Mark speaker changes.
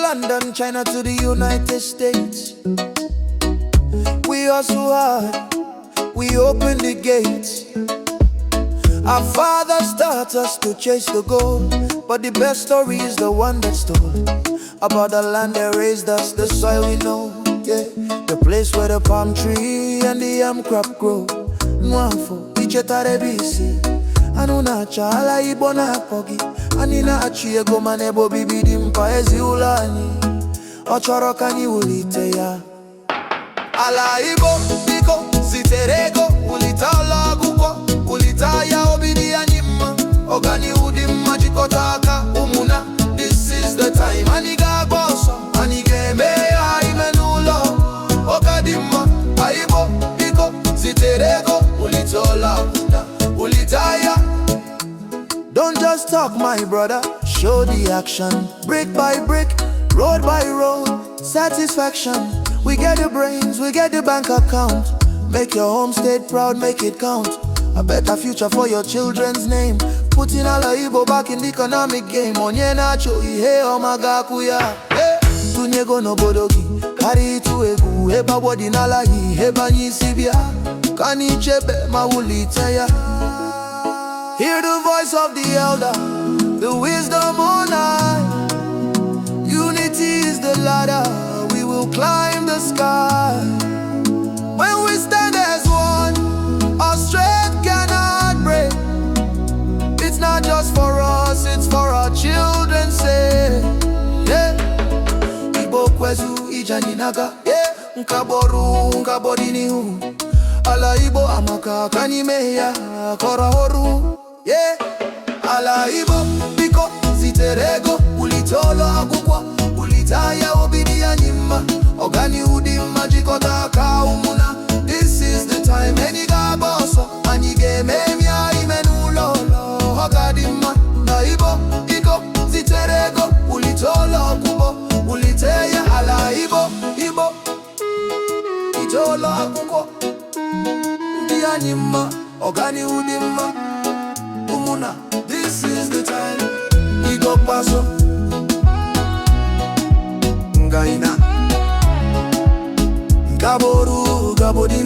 Speaker 1: London, China to the United States. We hustle hard, we open the gates. Our fathers taught us to chase the goal, but the best story is the one that's told about the land that raised us, the soil we know, yeah. The place where the palm tree and the yam crop grow. Nwafo, ichetare bisi Anuna chala ibona pogi Anina achie goma nebo bibidi mpa ezi ulani Ochoro kani ulite ya Ala ibo, biko, siterego Ulitala guko, ulitaya obidi ya nyima Ogani udimma jikotaka umuna This is the time Aniga goso, anige meya imenulo Ogadimma, aibo, biko, siterego Don't just talk, my brother, show the action. Brick by brick, road by road, satisfaction. We get the brains, we get the bank account. Make your homestead proud, make it count. A better future for your children's name. Putting ala Igbo back in the economic game. Onye nacho ihe omagakuya. Tunyego no bodogi, hari itu egu. Heba wadi nala hi, heba nyisibia. Kani chebe maulite ya. Hear the voice of the elder, the wisdom on high. Unity is the ladder, we will climb the sky. When we stand as one, our strength cannot break. It's not just for us, it's for our children's sake. Yeah. Igbo kwezu ijaninaga, yeah. Nkaboru, nkabodinihu. Ala Igbo amaka kanimeya kora horu. Yeah, ala Igbo, biko, siterego, ulitolo agukwa, ulitaya obidi ya nyima, ogani udimma jikotaka umuna. This is the time, eniga boso, anige memya imenulolo, hogadimma. Na Igbo, biko, siterego, ulitolo agukwa, ulitaya ala Igbo, Igbo, itolo agukwa, udiya nyima, ogani udimma. This is the time. Igo paso Ngaina Gaboru, Gabodin